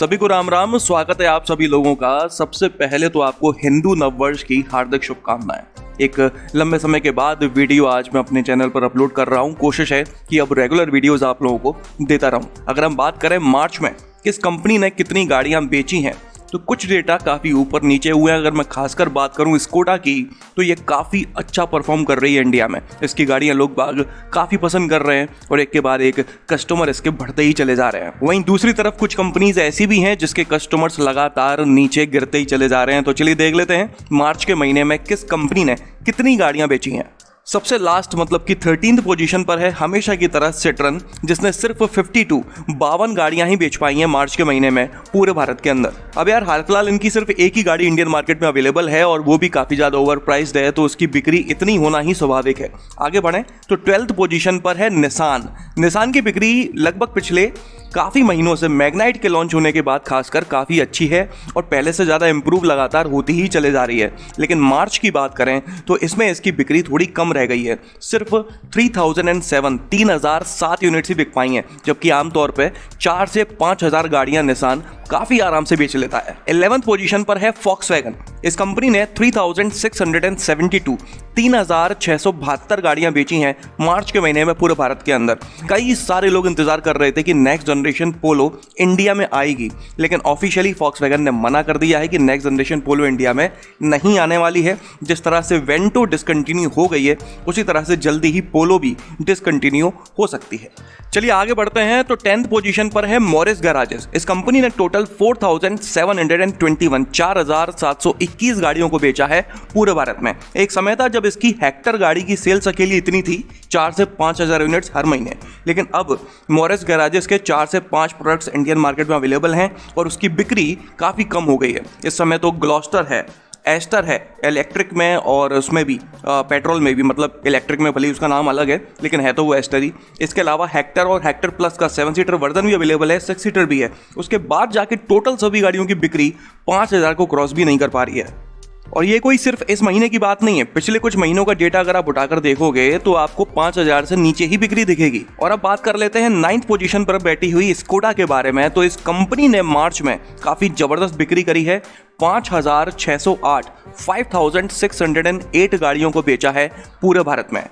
सभी को राम राम। स्वागत है आप सभी लोगों का। सबसे पहले तो आपको हिंदू नववर्ष की हार्दिक शुभकामनाएं। एक लंबे समय के बाद वीडियो आज मैं अपने चैनल पर अपलोड कर रहा हूं। कोशिश है कि अब रेगुलर वीडियोस आप लोगों को देता रहूं। अगर हम बात करें मार्च में किस कंपनी ने कितनी गाड़ियां बेची हैं तो कुछ डेटा काफ़ी ऊपर नीचे हुए हैं। अगर मैं खासकर बात करूं स्कोडा की तो ये काफ़ी अच्छा परफॉर्म कर रही है इंडिया में। इसकी गाड़ियां लोग बाग काफ़ी पसंद कर रहे हैं और एक के बाद एक कस्टमर इसके बढ़ते ही चले जा रहे हैं। वहीं दूसरी तरफ कुछ कंपनीज ऐसी भी हैं जिसके कस्टमर्स लगातार नीचे गिरते ही चले जा रहे हैं। तो चलिए देख लेते हैं मार्च के महीने में किस कंपनी ने कितनी गाड़ियां बेची हैं। सबसे लास्ट मतलब कि 13th पोजीशन पर है हमेशा की तरह सिट्रन, जिसने सिर्फ 52 गाड़ियां ही बेच पाई हैं मार्च के महीने में पूरे भारत के अंदर। अब यार हाल फिलहाल इनकी सिर्फ एक ही गाड़ी इंडियन मार्केट में अवेलेबल है और वो भी काफ़ी ज़्यादा ओवर प्राइस्ड है, तो उसकी बिक्री इतनी होना ही स्वाभाविक है। आगे बढ़ें तो 12th पोजीशन पर है निसान की बिक्री लगभग पिछले काफ़ी महीनों से मैग्नाइट के लॉन्च होने के बाद खासकर काफ़ी अच्छी है और पहले से ज़्यादा इंप्रूव लगातार होती ही चले जा रही है। लेकिन मार्च की बात करें तो इसमें इसकी बिक्री थोड़ी कम रह गई है। सिर्फ 3007 यूनिट्स ही बिक पाई हैं, जबकि आमतौर पे 4 से 5000 गाड़ियां निसान काफ़ी आराम से बेच लेता है। 11th पोजीशन पर है फॉक्सवैगन। इस कंपनी ने 3672 गाड़ियां बेची हैं मार्च के महीने में पूरे भारत के अंदर। कई सारे लोग इंतजार कर रहे थे कि नेक्स्ट जनरेशन पोलो इंडिया में आएगी, लेकिन ऑफिशियली फॉक्सवैगन ने मना कर दिया है कि नेक्स्ट जनरेशन पोलो इंडिया में नहीं आने वाली है। जिस तरह से वेंटो डिसकंटिन्यू हो गई है उसी तरह से जल्दी ही पोलो भी डिसकंटिन्यू हो सकती है। चलिए आगे बढ़ते हैं तो 10th पोजीशन पर है मॉरिस गैराजेस। इस कंपनी ने टोटल 4721 गाड़ियों को बेचा है पूरे भारत में। एक समय था जब इसकी हेक्टर गाड़ी की सेल्स अकेली इतनी थी 4 से 5000 यूनिट्स हर महीने, लेकिन अब मॉरिस गैराजेस के 4 से 5 प्रोडक्ट्स इंडियन मार्केट में अवेलेबल हैं और उसकी बिक्री काफ़ी कम हो गई है। इस समय तो ग्लॉस्टर है, एस्टर है इलेक्ट्रिक में और उसमें भी पेट्रोल में भी, मतलब इलेक्ट्रिक में भले उसका नाम अलग है लेकिन है तो वो एस्टर ही। इसके अलावा हेक्टर और हेक्टर प्लस का 7 सीटर वर्जन भी अवेलेबल है, 6 सीटर भी है। उसके बाद जाके टोटल सभी गाड़ियों की बिक्री 5000 को क्रॉस भी नहीं कर पा रही है। और ये कोई सिर्फ इस महीने की बात नहीं है, पिछले कुछ महीनों का डेटा अगर आप उठाकर देखोगे तो आपको 5000 से नीचे ही बिक्री दिखेगी। और अब बात कर लेते हैं 9th पोजीशन पर बैठी हुई स्कोडा के बारे में। तो इस कंपनी ने मार्च में काफ़ी ज़बरदस्त बिक्री करी है। 5608 गाड़ियों को बेचा है पूरे भारत में।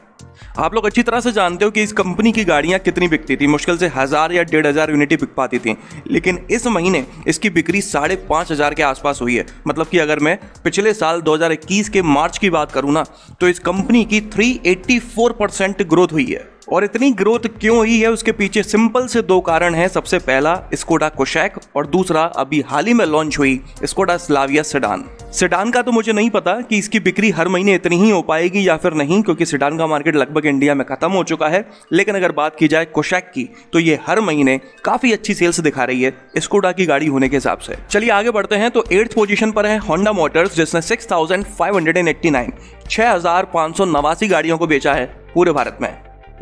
आप लोग अच्छी तरह से जानते हो कि इस कंपनी की गाड़ियां कितनी बिकती थी, मुश्किल से 1000 या 1500 यूनिट बिक पाती थी, लेकिन इस महीने इसकी बिक्री 5500 के आसपास हुई है। मतलब कि अगर मैं पिछले साल 2021 के मार्च की बात करूं ना तो इस कंपनी की 384% ग्रोथ हुई है। और इतनी ग्रोथ क्यों हुई है उसके पीछे सिंपल से 2 कारण हैं। सबसे पहला स्कोडा कोशैक और दूसरा अभी हाल ही में लॉन्च हुई स्कोडा स्लाविया सेडान का तो मुझे नहीं पता कि इसकी बिक्री हर महीने इतनी ही हो पाएगी या फिर नहीं, क्योंकि सेडान का मार्केट लगभग इंडिया में खत्म हो चुका है। लेकिन अगर बात की जाए कोशैक की तो ये हर महीने काफी अच्छी सेल्स दिखा रही है स्कोडा की गाड़ी होने के हिसाब से। चलिए आगे बढ़ते हैं तो 8th पोजीशन पर है होंडा मोटर्स, जिसने 6589 गाड़ियों को बेचा है पूरे भारत में।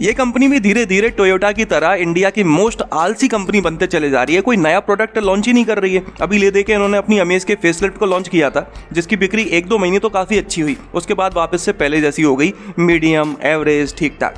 ये कंपनी भी धीरे धीरे टोयोटा की तरह इंडिया की मोस्ट आलसी कंपनी बनते चले जा रही है। कोई नया प्रोडक्ट लॉन्च ही नहीं कर रही है। अभी ले देके इन्होंने अपनी अमेज के फेसलिफ्ट को लॉन्च किया था, जिसकी बिक्री 1-2 महीने तो काफ़ी अच्छी हुई, उसके बाद वापस से पहले जैसी हो गई, मीडियम एवरेज ठीक ठाक।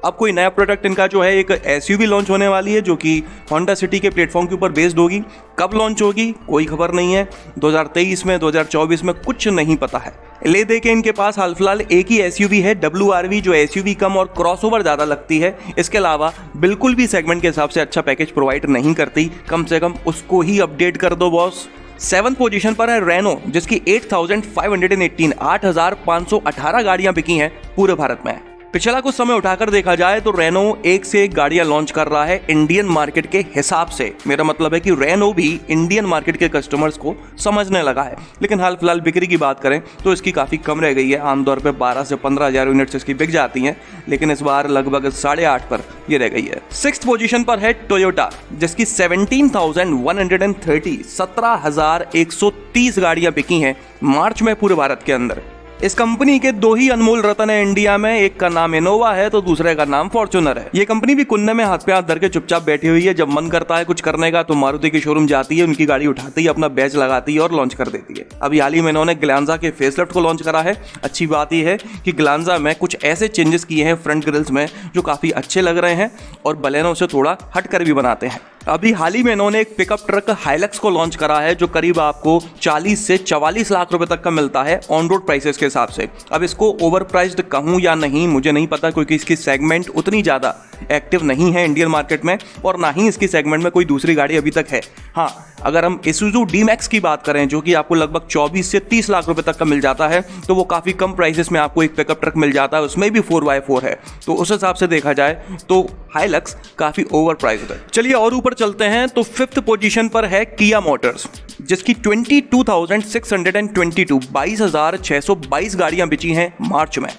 अब कोई नया प्रोडक्ट इनका जो है एक SUV लॉन्च होने वाली है जो कि होंडा सिटी के प्लेटफॉर्म के ऊपर बेस्ड होगी। कब लॉन्च होगी कोई खबर नहीं है, 2023 में 2024 में कुछ नहीं पता है। ले दे के इनके पास हाल फिलहाल एक ही SUV है WRV, जो SUV कम और क्रॉसओवर ज़्यादा लगती है। इसके अलावा बिल्कुल भी सेगमेंट के हिसाब से अच्छा पैकेज प्रोवाइड नहीं करती, कम से कम उसको ही अपडेट कर दो बॉस। 7th पोजीशन पर है रेनो, जिसकी 8518 गाड़ियां बिकी हैं पूरे भारत में। पिछला कुछ समय उठाकर देखा जाए तो रेनो एक से एक गाड़ियां लॉन्च कर रहा है इंडियन मार्केट के हिसाब से। मेरा मतलब है कि रेनो भी इंडियन मार्केट के कस्टमर्स को समझने लगा है। लेकिन हाल फिलहाल बिक्री की बात करें तो इसकी काफ़ी कम रह गई है। आमतौर पे 12 से 15,000 यूनिट्स इसकी बिक जाती हैं, लेकिन इस बार लगभग 8.5 पर ये रह गई है। 6th पोजीशन पर है टोयोटा, जिसकी 17,130 गाड़ियां बिकी हैं मार्च में पूरे भारत के अंदर। इस कंपनी के 2 ही अनमोल रत्न है इंडिया में, एक का नाम इनोवा है तो दूसरे का नाम फॉर्च्यूनर है। ये कंपनी भी कुन्ने में हाथ पे हाथ धर के चुपचाप बैठी हुई है। जब मन करता है कुछ करने का तो मारुति की शोरूम जाती है, उनकी गाड़ी उठाती है, अपना बैच लगाती है और लॉन्च कर देती है। अभी हाल ही में इन्होंने ग्लांजा के फेसलिफ्ट को लॉन्च करा है। अच्छी बात यह है कि ग्लांजा में कुछ ऐसे चेंजेस किए हैं फ्रंट ग्रिल्स में जो काफी अच्छे लग रहे हैं और बलेनो से थोड़ा हट कर भी बनाते हैं। अभी हाल ही में इन्होंने एक पिकअप ट्रक हाइलक्स को लॉन्च करा है जो करीब आपको 40 से 44 लाख रुपए तक का मिलता है ऑन रोड प्राइसेस के हिसाब से। अब इसको ओवर प्राइस्ड कहूँ या नहीं मुझे नहीं पता, क्योंकि इसकी सेगमेंट उतनी ज़्यादा एक्टिव नहीं है इंडियन मार्केट में और ना ही इसकी सेगमेंट में कोई दूसरी गाड़ी अभी तक है। हाँ, अगर हम Isuzu D-Max की बात करें जो कि आपको लगभग 24 से 30 लाख रुपए तक का मिल जाता है, तो वो काफ़ी कम प्राइसेस में आपको एक पिकअप ट्रक मिल जाता है, उसमें भी 4x4 है। तो उस हिसाब से देखा जाए तो हाइलक्स काफ़ी ओवर प्राइस्ड है। चलिए और ऊपर चलते हैं तो 5th पोजीशन पर है किया मोटर्स, जिसकी 22,622 गाड़ियां बिची हैं मार्च में।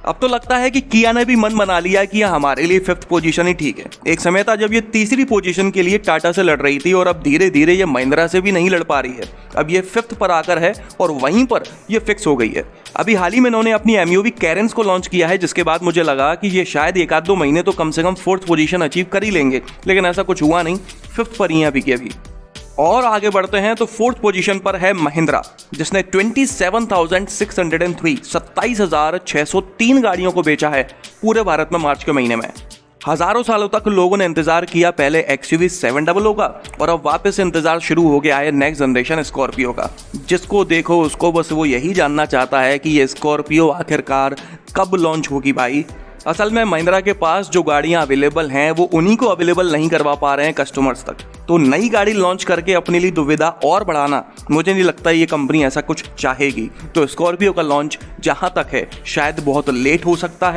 अब तो लगता है कि किया ने भी मन बना लिया कि हमारे लिए 5th पोजीशन ही ठीक है। एक समय था जब ये तीसरी पोजीशन के लिए टाटा से लड़ रही थी और अब धीरे धीरे ये महिंद्रा से भी नहीं लड़ पा रही है। अब ये 5th पर आकर है और वहीं पर ये फिक्स हो गई है। अभी हाल ही में इन्होंने अपनी MUV कैरेंस को लॉन्च किया है, जिसके बाद मुझे लगा कि ये शायद 1-2 महीने तो कम से कम 4th पोजीशन अचीव कर ही लेंगे, लेकिन ऐसा कुछ हुआ नहीं, 5th पर ही है अभी के अभी। और आगे बढ़ते हैं तो 4th पोजीशन पर है महिंद्रा, जिसने 27,603 गाड़ियों को बेचा है पूरे भारत में मार्च के महीने में। हजारों सालों तक लोगों ने इंतजार किया पहले XUV 700 का, और अब वापस इंतजार शुरू हो गया है नेक्स्ट जनरेशन स्कॉर्पियो का। जिसको देखो उसको बस वो यही जानना चाहता है कि ये स्कॉर्पियो आखिरकार कब लॉन्च होगी भाई। असल में महिंद्रा के पास जो गाड़ियां अवेलेबल हैं वो उन्हीं को अवेलेबल नहीं करवा पा रहे हैं कस्टमर्स तक। तो नई गाड़ी लॉन्च करके अपने लिए दुविधा और बढ़ाना, मुझे नहीं लगता ये कंपनी ऐसा कुछ चाहेगी। तो स्कॉर्पियो का लॉन्च जहां तक है शायद बहुत लेट हो सकता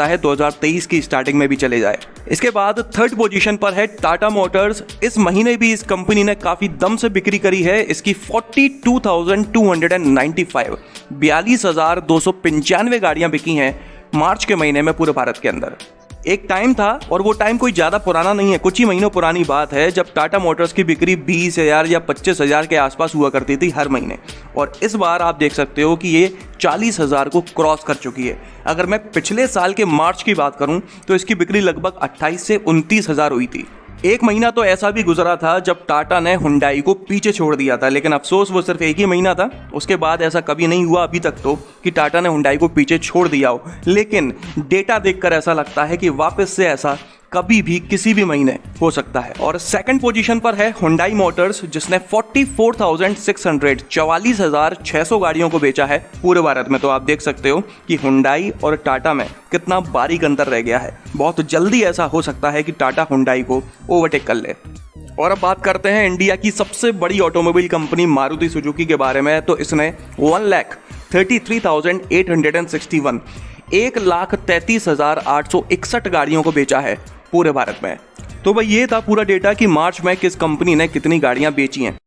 है 2023 की स्टार्टिंग में भी चले जाए। इसके बाद 3rd पोजीशन पर है टाटा मोटर्स। इस महीने भी इस कंपनी ने काफी दम से बिक्री करी है। इसकी 42,295 42,295 गाड़ियां बिकी हैं मार्च के महीने में पूरे भारत के अंदर। एक टाइम था, और वो टाइम कोई ज़्यादा पुराना नहीं है, कुछ ही महीनों पुरानी बात है, जब टाटा मोटर्स की बिक्री 20,000 या 25,000 के आसपास हुआ करती थी हर महीने। और इस बार आप देख सकते हो कि ये 40,000 को क्रॉस कर चुकी है। अगर मैं पिछले साल के मार्च की बात करूं तो इसकी बिक्री लगभग 28 से 29,000 हुई थी। एक महीना तो ऐसा भी गुजरा था जब टाटा ने हुंडई को पीछे छोड़ दिया था, लेकिन अफसोस वो सिर्फ एक ही महीना था। उसके बाद ऐसा कभी नहीं हुआ अभी तक तो कि टाटा ने हुंडई को पीछे छोड़ दिया हो, लेकिन डेटा देखकर ऐसा लगता है कि वापस से ऐसा कभी भी किसी भी महीने हो सकता है। और 2nd पोजीशन पर है हुंडई मोटर्स, जिसने 44,600 गाड़ियों को बेचा है पूरे भारत में। तो आप देख सकते हो कि हुंडई और टाटा में कितना बारीक अंतर रह गया है। बहुत जल्दी ऐसा हो सकता है कि टाटा हुंडई को ओवरटेक कर ले। और अब बात करते हैं इंडिया की सबसे बड़ी ऑटोमोबाइल कंपनी मारुति सुजुकी के बारे में। तो इसने 1,33,861 1,33,861 गाड़ियों को बेचा है पूरे भारत में। तो भाई ये था पूरा डेटा कि मार्च में किस कंपनी ने कितनी गाड़ियां बेची हैं।